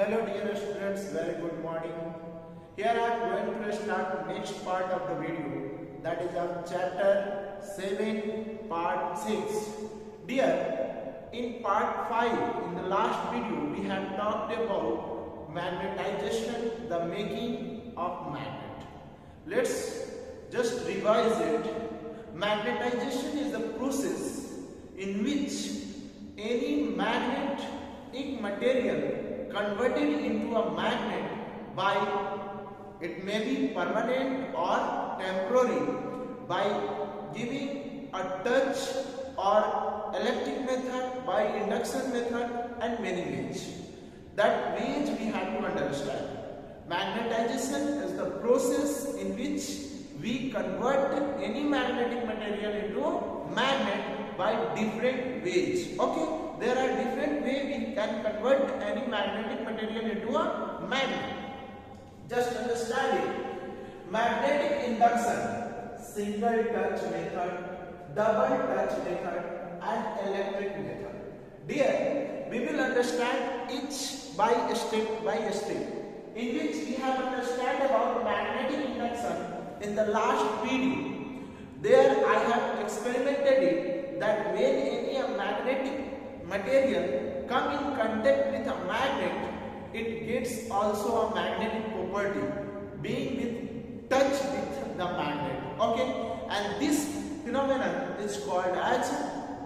Hello dear students, very good morning. Here I am going to start next part of the video, that is of chapter 7 part 6. Dear, in part 5 in the last video we have talked about magnetization, the making of magnet. Let's just revise it. Magnetization is the process in which any magnetic material converted into a magnet by, it may be permanent or temporary, by giving a touch or electric method, by induction method, and many ways. That ways we have to understand. Magnetization is the process in which we convert any magnetic material into magnet by different ways. Okay, there are different ways we can convert any magnetic material into a magnet. Just understand it. Magnetic induction, single touch method, double touch method, and electric method. Dear, we will understand each by step, in which we have understand about magnetic induction in the last video. There I have experimented it that when any magnetic material come in contact with a magnet, it gets also a magnetic property, being with touch with the magnet. Okay, and this phenomenon is called as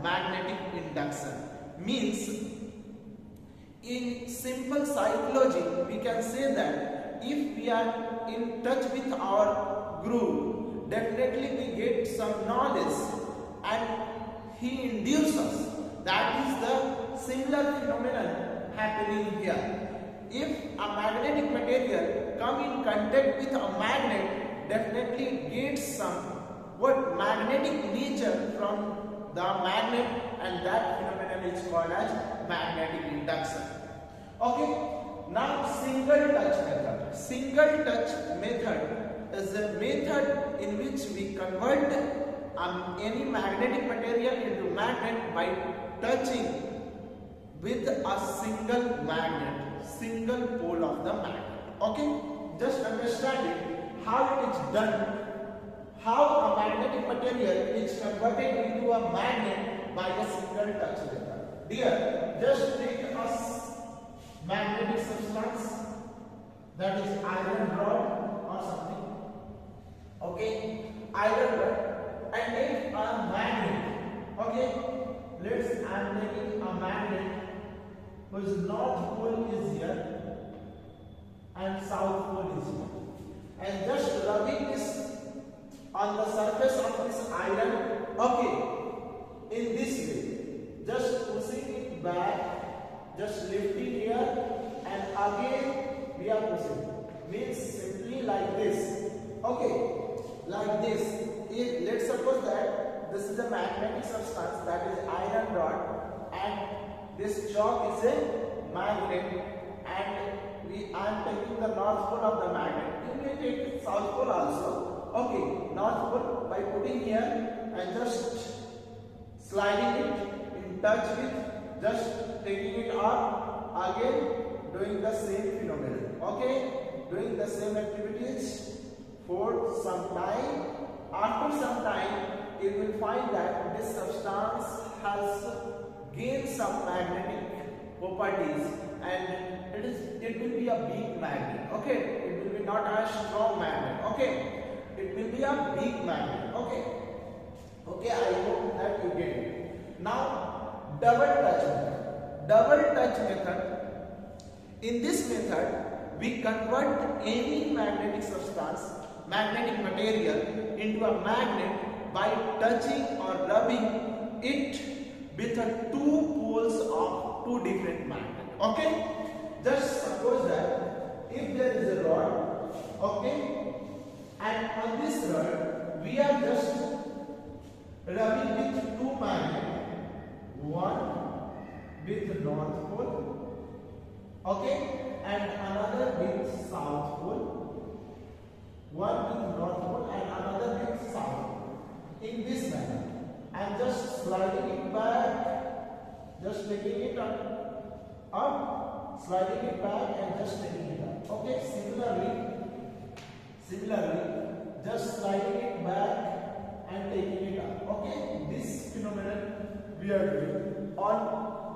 magnetic induction. Means, in simple psychology, we can say that if we are in touch with our guru, definitely we get some knowledge and he induces us. That is the similar phenomenon happening here. If a magnetic material come in contact with a magnet, definitely gets some magnetic nature from the magnet, and that phenomenon is called as magnetic induction. Okay, now single touch method. Single touch method is a method in which we convert any magnetic material into magnet by touching with a single magnet, single pole of the magnet. Okay, just understand it, how it is done, how a magnetic material is converted into a magnet by a single touch method. Dear, just take a magnetic substance, that is iron rod or something. Okay, iron rod, and take a magnet. Okay, I am taking a magnet whose north pole is here and south pole is here, and just rubbing this on the surface of this iron. Okay, in this way, just pushing it back, just lifting here, and again we are pushing. Means simply like this. Okay, like this. If let's suppose that this is a magnetic substance, that is iron rod, and this chalk is a magnet, and I am taking the north pole of the magnet. You may take the south pole also. Okay, north pole by putting here and just sliding it in touch with, just taking it up, again doing the same phenomenon. Okay, doing the same activities for some time. After some time, you will find that this substance has gained some magnetic properties, and it will be a weak magnet. Okay, it will be not a strong magnet. Okay, it will be a weak magnet. Okay, I hope that you get it. Now, double touch method. Double touch method. In this method, we convert any magnetic substance, magnetic material into a magnet by touching or rubbing it with two poles of two different magnets. Okay, just suppose that if there is a rod, okay, and on this rod we are just rubbing with two magnets, one with north pole, okay, and another with south pole, one with north pole and another with south pole. In this manner, I am just sliding it back, just taking it up, sliding it back and just taking it up. Okay, similarly, just sliding it back and taking it up. Okay, this phenomenon we are doing. On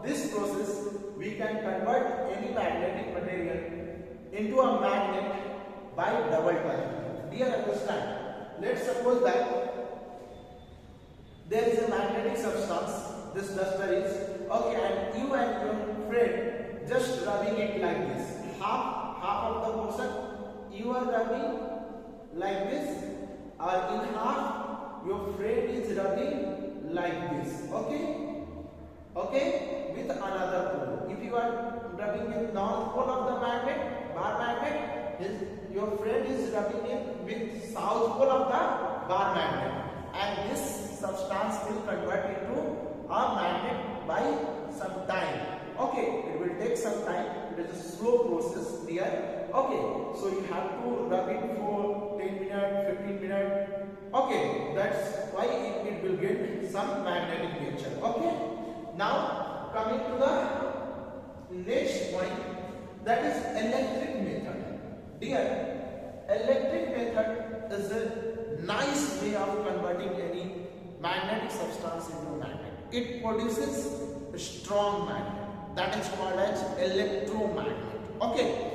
this process, we can convert any magnetic material into a magnet by double touch. Dear, understand? Let's suppose that there is a magnetic substance, this duster is, okay, and you and your friend just rubbing it like this. Half of the portion you are rubbing like this, or in half your friend is rubbing like this. Okay, with another pole. If you are rubbing with north pole of the magnet, bar magnet, your friend is rubbing it with south pole of the bar magnet, and this substance will convert into a magnet by some time. Okay, it will take some time. It is a slow process here. Okay, so you have to rub it for 10 minutes, 15 minutes. Okay, that's why it will get some magnetic nature. Okay, now coming to the next point, that is electric method. Dear, electric method is a nice way of converting any magnetic substance into a magnet. It produces a strong magnet, that is called as electromagnet. Okay,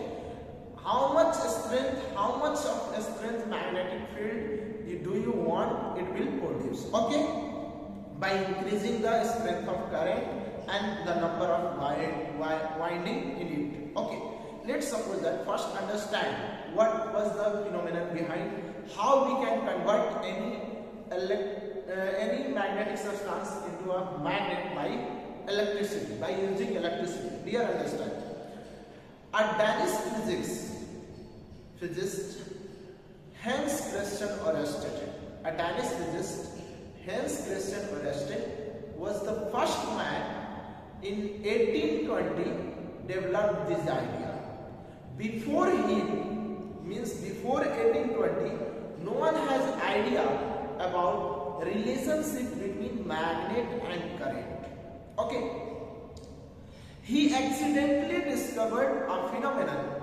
how much of a strength magnetic field do you want it will produce? Okay, by increasing the strength of current and the number of winding in it. Okay, let's suppose that first understand what was the phenomenon behind how we can convert any magnetic substance into a magnet by electricity, by using electricity. Dear, understand, a Danish physicist Hans Christian Ørsted, was the first man in 1820 developed this idea. Before 1820, no one has idea about relationship between magnet and current. Okay, he accidentally discovered a phenomenon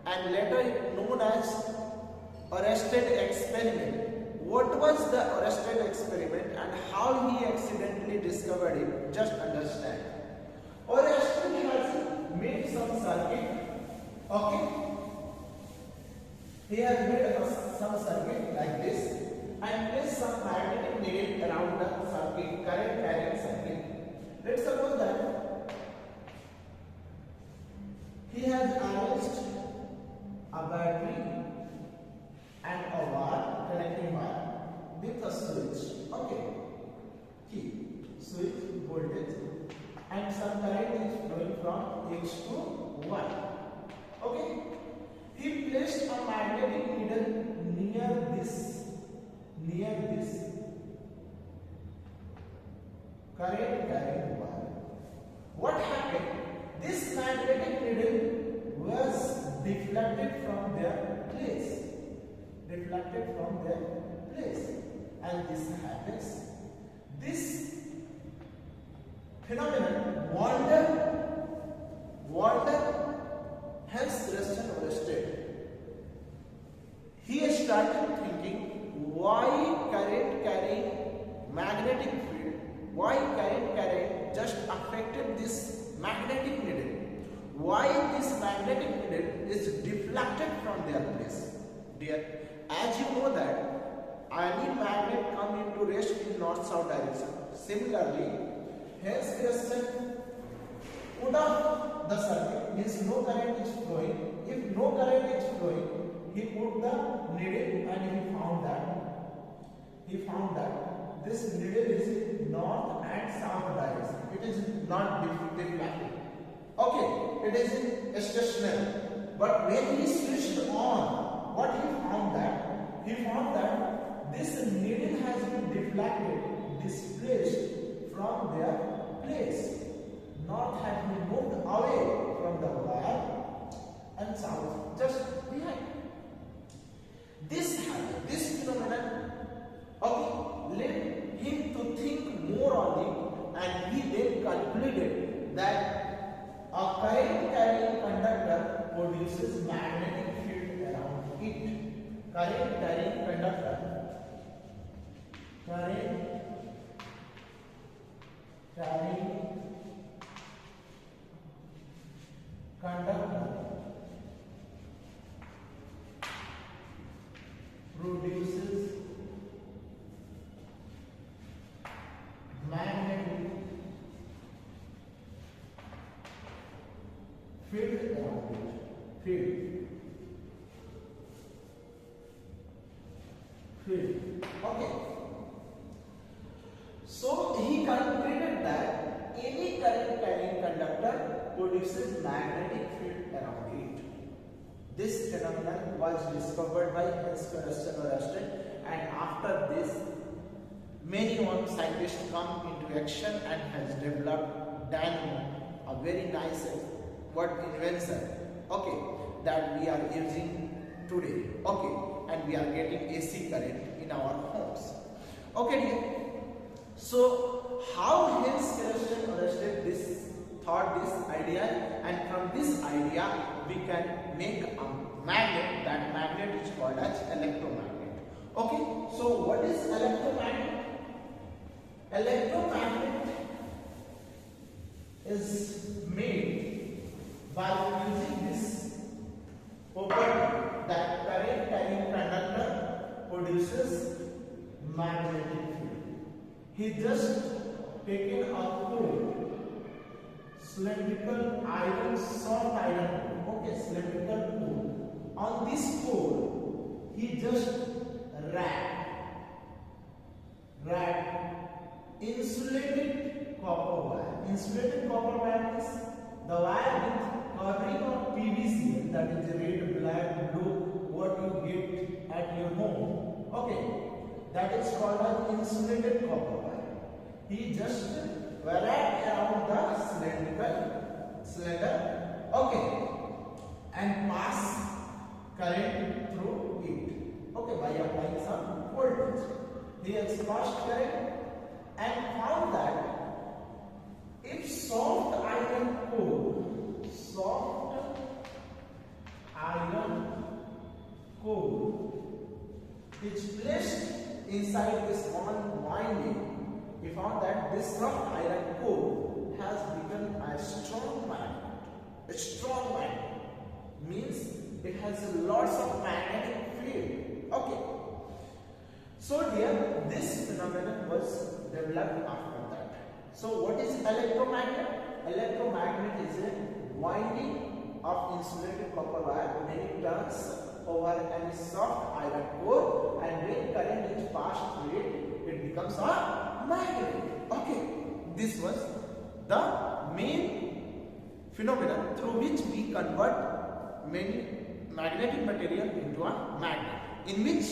and later known as Ørsted experiment. What was the Ørsted experiment and how he accidentally discovered it? Just understand. Ørsted has made some circuit. Okay, he has made some circuit like this and placed some magnetic needle around the circuit, current carrying circuit. Let's suppose that he has arranged a battery and a wire, connecting wire with a switch. Okay, key, switch, voltage, and some current is flowing from H to Y. Okay, he placed a magnetic needle near this current carrying wire. What happened? This magnetic needle was deflected from their place. And this happens. This phenomenon wonder Hans Christian Ørsted. He started thinking, why current carrying magnetic field, why current carrying just affected this magnetic needle? Why this magnetic needle is deflected from their place? Dear, as you know that any magnet come into rest in north-south direction. Similarly, Hans Christian put up the circuit, means no current is flowing. If no current is flowing, he put the needle and he found that this needle is in north and south direction. It is not deflected. Okay, it is stationary. But when he switched on, what he found that this needle has been deflected, displaced from their place. North has been moved away from the wire and south just behind. This happened, this phenomenon, okay, led him to think more on it, and he then concluded that a current carrying produces magnetic field around it. Current carrying conductor, current carrying conductor produces magnetic field around it. Field. Okay. So he concluded that any current carrying conductor produces magnetic field around it. This phenomenon was discovered by Hans Christian Ørsted, and after this, many more scientists come into action and has developed dynamo, a very nice invention. Okay, that we are using today. Okay, and we are getting AC current in our homes. Okay, dear. So how Hans Christian Ørsted thought this idea, and from this idea we can make a magnet. That magnet is called as electromagnet. Okay, so what is electromagnet? Electromagnet is made by using this property that current carrying conductor produces magnetic field. He just taken a core, cylindrical iron, soft iron core. Okay, cylindrical core. On this core, he just wrapped insulated copper wire. Insulated copper wire is the wire with covering of PVC, that is red, black, blue, what you get at your home. Okay, that is called an insulated copper wire. He just wrapped around the cylinder, okay, and pass current through it. Okay, by applying some voltage. He has passed current and found that if soft iron core is placed inside this one winding, we found that this soft iron core has become a strong magnet. A strong magnet means it has lots of magnetic field. Okay. So dear, this phenomenon was developed after that. So what is electromagnet? Electromagnet is a winding of insulated copper wire when it turns over any soft iron core, and when current is passed through it, it becomes a magnet. Okay, this was the main phenomenon through which we convert many magnetic material into a magnet, in which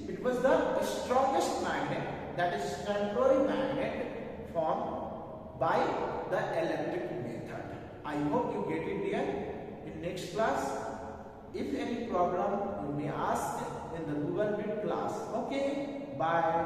it was the strongest magnet, that is temporary magnet, formed by the electric method. I hope you get it dear. In next class, if any problem, you may ask in the Google Meet class. Okay, bye.